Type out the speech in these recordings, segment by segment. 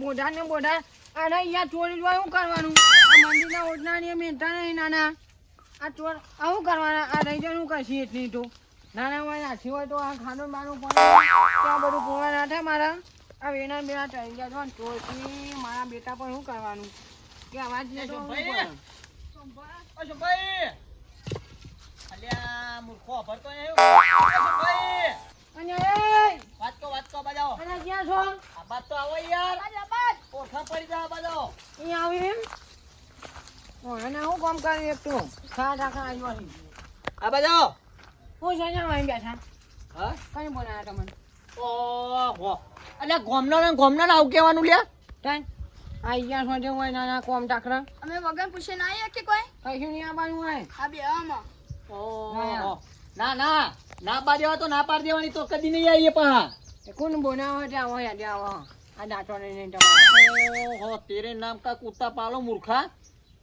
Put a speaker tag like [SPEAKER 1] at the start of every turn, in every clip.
[SPEAKER 1] બોઢા ને બોઢા અને અહીંયા ચોરી જોવા શું કરવાનું આ મંદિરના ઓટના ને મેંટા નહીં નાના આ ચોર આવું કરવાના આ રહી જાય શું કરશી એટલી તો નાના હોય નાખી હોય તો આ ખાનું બાનું પણ ત્યાં બધું પૂરા ના થાય મારા આ વેના બેના ટળી ગયા તો ચોરથી મારા બેટા પણ શું કરવાનું કે અવાજ ને તો
[SPEAKER 2] ભાઈ અલ્યા મૂર્ખો ભરતો ભાઈ
[SPEAKER 1] અને
[SPEAKER 2] વાત તો બજાવો
[SPEAKER 1] અને ક્યાં છો
[SPEAKER 2] આ બાત તો આવો યાર ઓઠા પડી જા બજાવો
[SPEAKER 1] અહીંયા આવી એમ અને હું કામ કરી એક તું ખા રાખા આવ્યો અહીં
[SPEAKER 2] આ બજાવો
[SPEAKER 1] હું છે અહીં બેઠા
[SPEAKER 2] હા
[SPEAKER 1] કઈ બોલાયા તમને
[SPEAKER 2] ઓહો અલ્યા ગોમના આવું કહેવાનું લ્યા
[SPEAKER 1] તન અહીંયા સોજે હોય નાના કોમ ટાકરા
[SPEAKER 3] અમે વગર પૂછે ના આયા કે કોઈ
[SPEAKER 1] કશું નહીં આવવાનું હોય
[SPEAKER 3] આ બે આમાં
[SPEAKER 2] ઓહો ના પાડ દેવા તો ના પાડ દેવાની તો કદી નહીં આવીએ પા
[SPEAKER 1] એ કોણ બોલાવો છે આવો યાદ આવો આ દાંતો નહીં તમારે
[SPEAKER 2] ઓહો તેરે નામ કા કુત્તા પાલો મૂર્ખા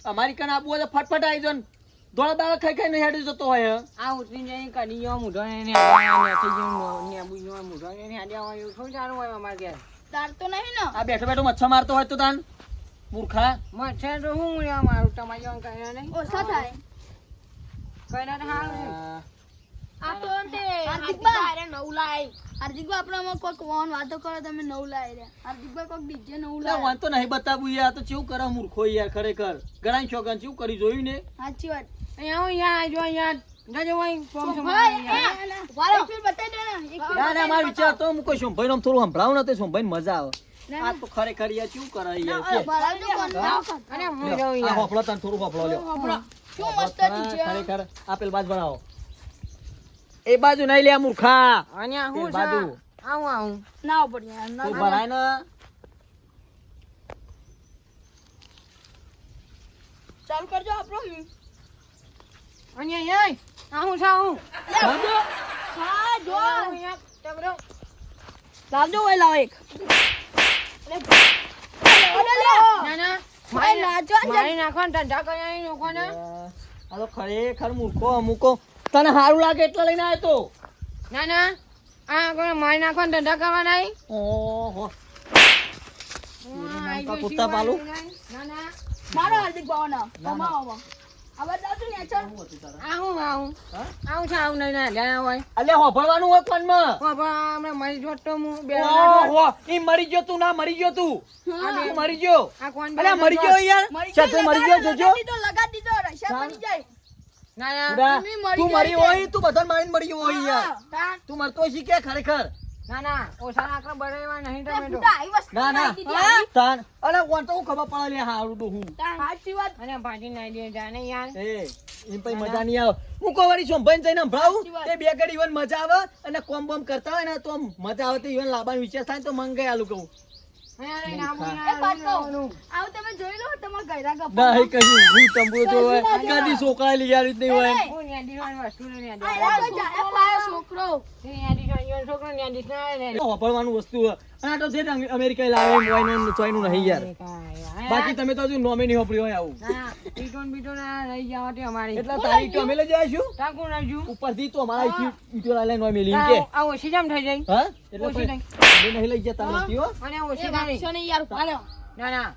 [SPEAKER 2] અમારી કણ આબુ હોય તો ફટફટ આવી જો દોડા દાડા ખાઈ નહીં હેડી જતો હોય
[SPEAKER 1] આ ઉતરી જઈ કડી ગયો મૂઢો ને નેથી ગયું ને બુજો મૂઢો ને હેડ્યા હોય એવું શું ચાલુ હોય અમારે ઘેર
[SPEAKER 3] તાર તો નહીં ને
[SPEAKER 2] આ બેઠો મચ્છર મારતો હોય તો તાન મૂર્ખા
[SPEAKER 1] મચ્છર તો હું લેવા મારું તમારી જેવું કહ્યા નહીં
[SPEAKER 3] ઓછા થાય
[SPEAKER 1] કઈ ના હાલ
[SPEAKER 3] આ તો તે હાર્દિકબા અરે નવ લાય હાર્દિકબા આપણામાં કોક વાન વાતો કરો તમે નવ લાય રે હાર્દિકબા કોક ડીજે નવ
[SPEAKER 2] એટલે
[SPEAKER 3] લાય
[SPEAKER 2] વાન તો નહીં બતાવું યાર તો કેવું કરે મૂર્ખો યાર ખરેખર ગણાય છોકન કેવું કરી જોયું ને
[SPEAKER 3] સાચી વાત
[SPEAKER 1] અહીંયા હું યાર જો યાર જજો હોય કોમ
[SPEAKER 3] ભાઈ
[SPEAKER 1] સમાય
[SPEAKER 3] વારો એક ફીર બતાઈ દે ને એક ફીર
[SPEAKER 2] ના મારો વિચાર તો હું કોઈ સોમભાઈ નામ થોડું સંભળાવું ને તો સંભાઈ મજા આવે આ તો ખરેખર યાર કેવું કરે યાર કે
[SPEAKER 3] ભરાવજો કોણ
[SPEAKER 1] અને હું જો
[SPEAKER 2] આ
[SPEAKER 1] યાર
[SPEAKER 2] હોફળો તને થોડું હોફળો લ્યો
[SPEAKER 3] શું મસ્ત ડીજે
[SPEAKER 2] ખરેખર આપેલ બાજ બનાવો એ બાજુ નહીં લે મૂર્ખા
[SPEAKER 1] અને હું
[SPEAKER 2] એ બાજુ
[SPEAKER 1] આવું
[SPEAKER 3] ના પડે
[SPEAKER 2] તું
[SPEAKER 3] ના
[SPEAKER 2] ભરાય ને
[SPEAKER 3] ચાલ કરજો આપણો
[SPEAKER 1] અને એય આવું છું
[SPEAKER 3] હા જો
[SPEAKER 1] આવું યાર તબરો
[SPEAKER 3] લાવજો ઓય લાવ એક
[SPEAKER 1] ના ના
[SPEAKER 3] ભાઈ લાજો
[SPEAKER 1] મારી નાખો ને ધંધા કરી અહીં નાખો ને
[SPEAKER 2] આ તો ખરેખર મૂર્ખો અમુકો તને સારું લાગે એટલે લઈને આવ્યો તો
[SPEAKER 1] ના ના આ કોઈ મારી નાખો ને ધંધા કરવા નહીં
[SPEAKER 2] ઓહો કુત્તા પાલું
[SPEAKER 1] ના ના
[SPEAKER 3] મારો હાર્દિક ભાવના કમાવામાં આવા જાવજો ને ચાલ
[SPEAKER 1] આવું છે આવું નહીં ના લ્યા હોય
[SPEAKER 2] અલે હોભળવાનું હોય પનમાં
[SPEAKER 1] હમણાં મરી જોત તો હું બે
[SPEAKER 2] ઓહો ઈ મરી ગયો તું ના મરી ગયો તું તું મરી ગયો
[SPEAKER 1] આ કોણ
[SPEAKER 2] અલે મરી ગયો યાર છતે મરી ગયો જોજો
[SPEAKER 3] લગા દીધો રશા બની જાય
[SPEAKER 1] ના ના
[SPEAKER 2] ઉડા,
[SPEAKER 3] મરી
[SPEAKER 2] તું
[SPEAKER 3] જાય
[SPEAKER 2] મરી
[SPEAKER 3] છે.
[SPEAKER 2] હોય તું બધાને મારીને મરી ગયો હોય યાર
[SPEAKER 3] તાન
[SPEAKER 2] તું મરતો શીખે ખરેખર
[SPEAKER 1] ના ના ઓછા આકડા બરાબર નહીં
[SPEAKER 3] તે
[SPEAKER 1] તમે તો
[SPEAKER 3] ફૂટા આવી વસ્તુ
[SPEAKER 2] ના ના
[SPEAKER 3] નાખી દીધી.
[SPEAKER 2] તાન અલે કોણ તો હું ખબર પડે લે હારું તો હું
[SPEAKER 3] તાન સાચી વાત
[SPEAKER 1] અને ભાજી નહીં દે જાને યાર
[SPEAKER 2] એ એમ પછી મજા નહીં આવે હું કોવારી સોમભાઈ જઈને સંભળાવું તે બે ઘડી ઈવન મજા આવે અને કોમ બોમ કરતા હોય ને તો આમ મજા આવે તો ઈવન લાવવાનો વિચાર થાય ને તો મંગાઈ આલું કહું
[SPEAKER 1] અહીંયા રહીને આવું
[SPEAKER 3] એક
[SPEAKER 1] યાર
[SPEAKER 3] વાત કહું
[SPEAKER 1] આવવાનું.
[SPEAKER 3] આવું તમે જોઈ લો તમારા ઘરના ગપ્પા
[SPEAKER 2] નહીં કહ્યું હું તંબુ તો હોય કદી છોકરા લઈ આવી નહીં હોય
[SPEAKER 1] હું ન્યા દીવાની વસ્તુ ને ન્યા
[SPEAKER 3] આ
[SPEAKER 1] દીવાની.
[SPEAKER 3] તો જાણે પાયો છોકરો
[SPEAKER 1] ન્યા દીવાની ઈવન છોકરો ન્યા દીસના ને.
[SPEAKER 2] વાપરવાનું વસ્તુ હોય અને આ તો છે ને અમેરિકા લાવે એમ હોય ને ચોયનું નહીં યાર બાકી તમે તો હજુ નોમે નહીં વાપર્યું હોય આવું
[SPEAKER 1] ના બીટોન બીટોન આ રહી જવા તે અમારી
[SPEAKER 2] એટલે તારી ઈટો અમે લઈ જઈશું
[SPEAKER 1] ટાકું નાખ્યું
[SPEAKER 2] ઉપરથી તો અમારા ઈટો લાલે નોય મેલી કે
[SPEAKER 1] આ ઓછી જામ થઈ જાય
[SPEAKER 2] હા એટલે
[SPEAKER 1] ઓછી
[SPEAKER 2] પછી
[SPEAKER 1] નહીં.
[SPEAKER 2] અમે નહીં લઈ જતા નથી હો
[SPEAKER 1] અને
[SPEAKER 3] એ
[SPEAKER 1] ઓછી નહીં
[SPEAKER 3] વાગશો ને યાર ભાડો
[SPEAKER 1] ના ના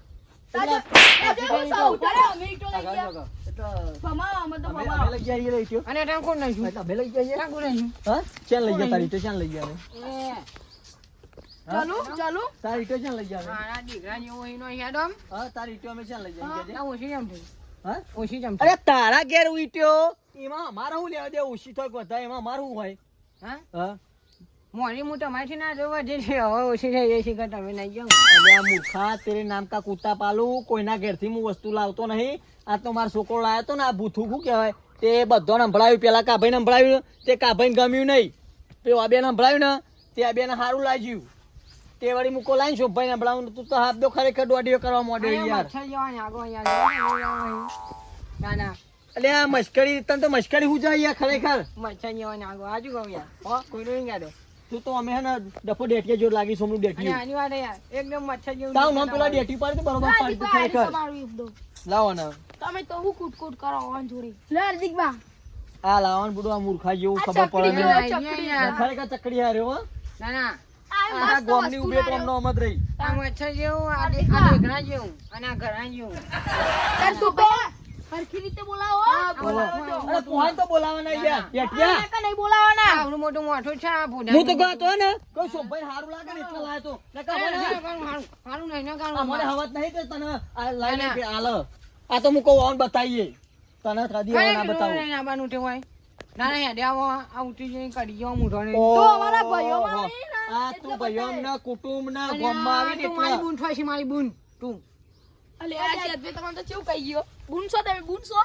[SPEAKER 3] તાજો તાજો સૌ ઉઠાડે અમે ઈટો લઈ ગયા
[SPEAKER 2] એટલે
[SPEAKER 3] ભમાવો અમે તો
[SPEAKER 2] અમે
[SPEAKER 3] ભમાવો
[SPEAKER 2] લઈ જઈએ લઈ ગયો
[SPEAKER 1] અને ટાકું નાખ્યું
[SPEAKER 2] એટલે અમે લઈ જઈએ
[SPEAKER 1] ટાકું નાખ્યું
[SPEAKER 2] હા ચાલ લઈ ગયા તારી ઈટો ચાલ લઈ ગયા
[SPEAKER 1] એ
[SPEAKER 3] ચાલુ ચાલુ
[SPEAKER 2] તારી ઈટો ચાલ લઈ ગયા
[SPEAKER 1] મારા દીકરા જેવો એનો હેડ આમ
[SPEAKER 2] હા તારી ઈટો અમે ચાલ લઈ ગયા
[SPEAKER 1] આ ઓછી જામ થઈ
[SPEAKER 2] હા
[SPEAKER 1] ઓછી જામ
[SPEAKER 2] અરે તારા ઘેર ઈટ્યો એમાં અમારે શું લેવા દે ઓછી થોક વધારે એમાં મારું હોય
[SPEAKER 1] હા
[SPEAKER 2] હા
[SPEAKER 1] મોરી હું તમારથી ના જોવા જે છે હવે ઓછી થઈ જાય છે કે તમે નહીં જાઓ
[SPEAKER 2] અલે આ મૂર્ખા તેરે નામ કા કુત્તા પાલું કોઈના ઘેરથી હું વસ્તુ લાવતો નહીં આ તો મારો છોકરો લાવ્યો તો ને આ ભૂથું શું કહેવાય તે બધો સંભળાવ્યું પેલા કાભાઈને સંભળાવ્યું તે કાભાઈને ગમ્યું નહીં પેલું આ બેને સંભળાવ્યું ને તે આ બેને સારું લાગ્યું તે વળી મૂકો લાઈન શોભાઈને સંભળાવું તું તો હાથ દો ખરેખર દોડીઓ કરવા માંડ્યો યાર
[SPEAKER 1] મચ્છર જવાની આગો યાર ના ના
[SPEAKER 2] અલે આ મશ્કરી તને તો મશ્કરી હું જાય યાર ખરેખર
[SPEAKER 1] મચ્છર જવાની આગો આજુ કહું યાર હો કોઈ નહીં યાદો
[SPEAKER 2] તું તો અમે હે ને ડફો ડેટીએ જોર લાગી સોમનું
[SPEAKER 1] અને
[SPEAKER 2] ડેટીયું
[SPEAKER 1] આની વાત યાર એકદમ મચ્છર જેવું
[SPEAKER 2] તાવ નામ પેલા ડેટી પાડી દે બરોબર પાડી દે ખરેખર
[SPEAKER 3] તમારું એકદમ
[SPEAKER 2] લાવો ને
[SPEAKER 3] તમે તો હું કૂટ કરો ઓન જોડી લે હાર્દિક બા
[SPEAKER 2] આ લાવવાનું બધું આ મૂર્ખા જેવું
[SPEAKER 3] આ
[SPEAKER 2] ખબર પડે
[SPEAKER 3] ચકડી
[SPEAKER 2] ને
[SPEAKER 3] જેવો ચકડી યાર.
[SPEAKER 2] ખરેખર ચકડી હાર્યો હો
[SPEAKER 1] ના ના
[SPEAKER 3] આ
[SPEAKER 2] આ ગોમની ઉભે તો અમનો અમત રહી
[SPEAKER 1] આ મચ્છર જેવું આ ઢેકણા જેવું અને આ ઘરા જેવું
[SPEAKER 3] તાર શું બે હરખી રીતે બોલાવો
[SPEAKER 2] અરે પોહાન તો બોલાવાના યાર પેટિયા
[SPEAKER 3] કે નહીં બોલાવાના
[SPEAKER 1] આવડું મોટું મોઢું છે આ ભૂડા
[SPEAKER 2] હું તો કહતો ને કોઈ શોભાઈ હારું લાગે ને એટલે લાયો તો નકા
[SPEAKER 1] હારું નહીં ના
[SPEAKER 2] આ મને હવત નહીં કે તને આ લાઈને આલ આ તો મુકો ઓન બતાઈએ તને કદી ઓન ના બતાવું
[SPEAKER 1] આવવાનું તે હોય ના ના હેડે આવો આ ઉઠી જઈ કરી ગયો મૂઢો ને
[SPEAKER 3] તો અમારા ભાઈઓમાં નહીં ને
[SPEAKER 2] આ તું ભાઈઓમ ના કુટુંબ ના ગોમમાં આવી
[SPEAKER 1] તું મારી બૂન ફાસી મારી બૂન તું
[SPEAKER 3] અલે આ ચેતવે તમને તો કેવું કહી ગયો બુનસો તમે બુનસો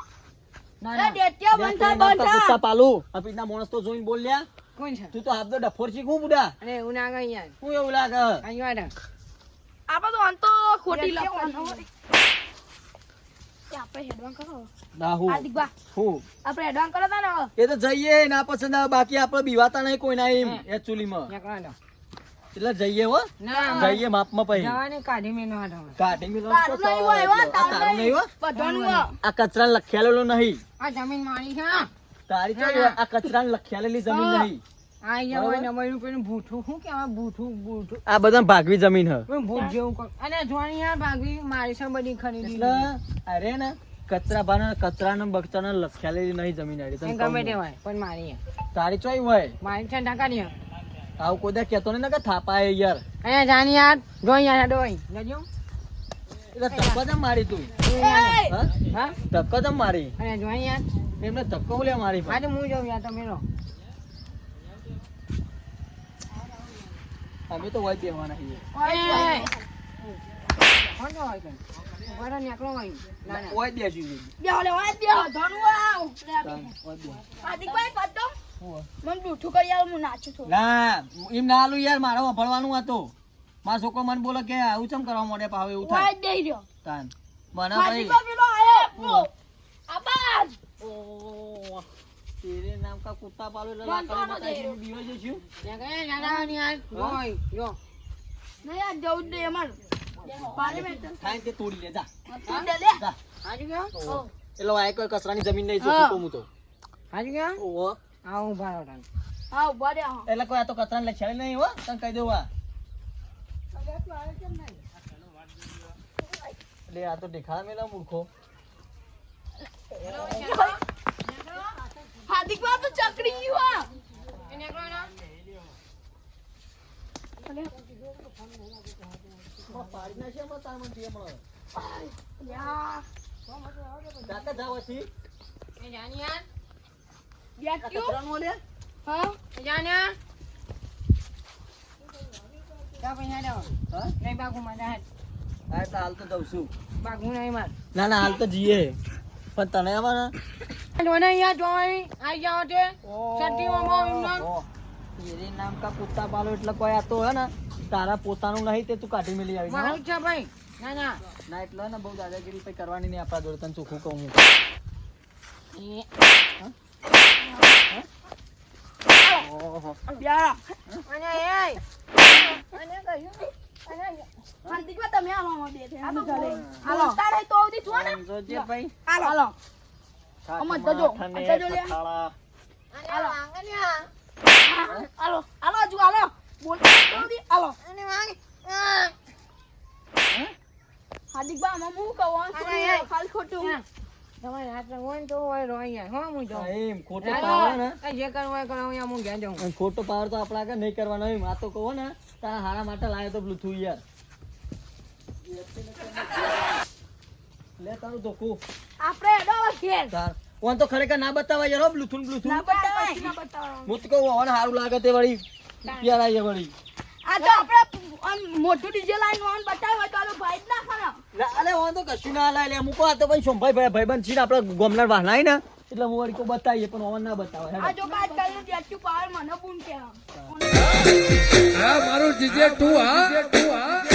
[SPEAKER 1] ના
[SPEAKER 3] એ
[SPEAKER 1] ના
[SPEAKER 3] ડેટિયા બંધા
[SPEAKER 2] કુત્તા પાલુ આ પીના માણસ તો જોઈને બોલ્યા
[SPEAKER 1] કોણ છે
[SPEAKER 2] તું તો હાફ ડફોર શીખું બુડા
[SPEAKER 1] અરે એવું ના ગઈ યાર
[SPEAKER 2] હું એવું લાગે
[SPEAKER 1] અહીં વાડા
[SPEAKER 3] આપણે તો અંતો ખોટી લખવાનું આપણે હેડવાન કરો
[SPEAKER 2] ના હું
[SPEAKER 3] હાર્દિકબા
[SPEAKER 2] હું
[SPEAKER 3] આપણે હેડવાન કરો તા ને
[SPEAKER 2] એ તો જઈએ ના પસંદ આવે બાકી આપણે બીવાતા નહીં કોઈ ના એમ એકચ્યુઅલીમાં
[SPEAKER 1] નીકળો
[SPEAKER 2] એટલે જઈએ હો
[SPEAKER 1] ના
[SPEAKER 2] જઈએ માપમાં પછી
[SPEAKER 1] જવાની કાઢી મેં ના ઢવા
[SPEAKER 2] કાઢી મિલો
[SPEAKER 3] તારું નહીં હોય હો,
[SPEAKER 2] તારું નહીં હો
[SPEAKER 3] બધાનું હોય.
[SPEAKER 2] આ કચરા લખેલો નહીં
[SPEAKER 1] આ જમીન મારી છે
[SPEAKER 2] તારી તો આ કચરા લખેલેલી જમીન નહીં
[SPEAKER 1] આ અહીંયા હોય નવાઈનું પેલું ભૂઠું શું કહેવાય ભૂઠું
[SPEAKER 2] આ બધા ભાગવી જમીન હ
[SPEAKER 1] કોઈ ભૂત જેવું કોક અને જોવાની યાર ભાગવી મારી છે બધી ખરીદી
[SPEAKER 2] એટલે અરે ને કચરા બાના કચરા ને બકચરા લખેલેલી નહીં જમીન આડી તને
[SPEAKER 1] ગમે તે
[SPEAKER 2] કહું.
[SPEAKER 1] હોય પણ મારી
[SPEAKER 2] તારી ચોઈ હોય
[SPEAKER 1] મારી છે ઢાકાની
[SPEAKER 2] આવું કોઈ દા કેતો ને કે થાપાય યાર
[SPEAKER 1] અહીંયા જાની યાર જોઈ યાર ડોઈ જજો
[SPEAKER 2] એટલે ધક્કો જમ મારી તું
[SPEAKER 3] એ!
[SPEAKER 2] હા
[SPEAKER 1] હા
[SPEAKER 2] ધક્કો જમ મારી
[SPEAKER 1] અને જોઈ યાર
[SPEAKER 2] એમને ધક્કો લે મારી
[SPEAKER 1] આજે હું જોઉં યાર તમે લો
[SPEAKER 2] અમે તો હોય બેહવાના છીએ
[SPEAKER 1] કોણ જો હોય કઈ બરાબર નીકળો હોય ના ના
[SPEAKER 2] હોય બેસી
[SPEAKER 3] બેહો લે વાય બેહો ધનું આવ લે આ બેહો.
[SPEAKER 2] હોય બે
[SPEAKER 3] હાર્દિકભાઈ કરતો
[SPEAKER 2] હું
[SPEAKER 3] મને બૂઠું કરી આવ હું નાચું થોડું
[SPEAKER 2] ના એમ ના આલું યાર મારે વફળવાનું હતું મારો છોકરો મને બોલે કે આવું ચમ કરવા માંડે પાવે એવું
[SPEAKER 3] વાય
[SPEAKER 2] થાય
[SPEAKER 3] દઈ રહ્યો
[SPEAKER 2] તાન મને ભાઈ
[SPEAKER 3] હાર્દિકભાઈ પેલો આયો આબાદ
[SPEAKER 2] ઓહ, તેરે નામ કા કુત્તા પાલો એટલે
[SPEAKER 3] વાંધો
[SPEAKER 2] લાકડા
[SPEAKER 3] નથી.
[SPEAKER 2] બતાવીને બીવે જઈશું.
[SPEAKER 1] ત્યાં ગયા નાના યાર જોઈ જો
[SPEAKER 3] નહીં આ જવું જ નહીં અમાર પારે બેઠો
[SPEAKER 2] થાય તે તોડી લે જા
[SPEAKER 3] તું દે લે
[SPEAKER 2] જા
[SPEAKER 1] હાજી ગયો
[SPEAKER 2] ઓહ. એટલે આ કોઈ કચરાની જમીન નહીં જો
[SPEAKER 3] હા.
[SPEAKER 2] ફૂકો હું તો
[SPEAKER 1] હાજી ગયો
[SPEAKER 2] ઓહ.
[SPEAKER 1] આ ઉભા રહો તાન
[SPEAKER 3] હા ઉભા રે હા
[SPEAKER 2] એટલે કોઈ આ તો કચરાને લખેલ નહીં હો તને કહી દઉં આ એટલે આ તો દેખાડા મેલા મૂર્ખો
[SPEAKER 3] હાર્દિકભાઈ તો ચકડી ગયું હા
[SPEAKER 1] એ નીકળો ના
[SPEAKER 2] પાડી નાખે એમાં તાર મને જે મળે.
[SPEAKER 3] યા
[SPEAKER 2] જાતા જાવ હછી.
[SPEAKER 1] એ જાની યાર
[SPEAKER 2] આ
[SPEAKER 3] બેઠ્યું
[SPEAKER 2] કચરાનું લે.
[SPEAKER 3] હા
[SPEAKER 1] એ જાન્યા જા પૈસા દેવો
[SPEAKER 2] હા?
[SPEAKER 1] નહીં બાગુ માં જા
[SPEAKER 2] હા, તો હાલ તો દઉં છું.
[SPEAKER 1] બાગુ નહીં માર
[SPEAKER 2] ના ના હાલ તો જઈએ પણ તને આવવાના
[SPEAKER 1] જોને યાર જોઈ આઈ જાઓ તે સટીઓમાં એમના
[SPEAKER 2] ઓહ, તેરે નામ કા કુત્તા પાલો એટલે કોઈ આ તો હે ને તારા પોતાનું નહીં તે તું કાઢી મેલી આવી
[SPEAKER 1] મારું છે ભાઈ ના ના
[SPEAKER 2] ના એટલે ને બહુ દાદાગીરી કઈ કરવાની નહીં આપણા જોડે તને ચોખ્ખું કહું હું.
[SPEAKER 1] એ
[SPEAKER 2] ઓહો.
[SPEAKER 3] યા
[SPEAKER 1] અને એ
[SPEAKER 3] હાર્દિકભાઈ તમે આવો અમાર બે થઈને અમે ઘરે હાલો તારે તો આવતી છો ને
[SPEAKER 2] આમ જોજે ભાઈ
[SPEAKER 3] હાલો અમાર તો જો,
[SPEAKER 2] ખાઠાને
[SPEAKER 3] આ તો જો લે.
[SPEAKER 2] ખટાળા.
[SPEAKER 3] હાલો હાલો હાલો હજુ હાલો બોલતા તો આવતી હાલો હાર્દિકભાઈ અમે હું કહું
[SPEAKER 1] અરે,
[SPEAKER 3] ખાલી ખોટું
[SPEAKER 1] તમારે હાથ હોય ને તો હોય રો યાર હો હું
[SPEAKER 2] હા,
[SPEAKER 1] જાઉં
[SPEAKER 2] એમ ખોટો પાવર ને
[SPEAKER 1] જે કરવું હોય કરો અહીંયા હું ઘેર જાઉં
[SPEAKER 2] એમ ખોટો પાવર તો આપણા આગળ નહીં કરવાનો એમ આ તો કહો ને તારા હારા માટે લાયો તો બ્લુથું યાર લે તારું ધોકું
[SPEAKER 3] આપણે એડો ઘેર
[SPEAKER 2] તાર ઓન તો ખરેખર ના બતાવાય યાર બ્લુથું બ્લુથું
[SPEAKER 3] ના બતાવાય ના બતાવાય
[SPEAKER 2] હું તો કહું ઓન હારું લાગે તે વળી પ્યાર આવી વળી
[SPEAKER 3] આ તો આપણે આમ મોટું ડીજે લાઈન ઓન બતાવ્યો તો આલો ભાઈ જ ના ખરા
[SPEAKER 2] અરે ઓન તો કશું ના લાય લે મૂકો આ તો ભાઈ સોમભાઈ ભાઈબંધ છે ને આપણે ગોમના વાહનાય ને એટલે હું વળી કો બતાવીએ પણ ઓન ના બતાવે
[SPEAKER 3] આ જો કાજ કરીને જેટલું પાવર મને બૂમ કે
[SPEAKER 4] હા મારું જીજે તું હા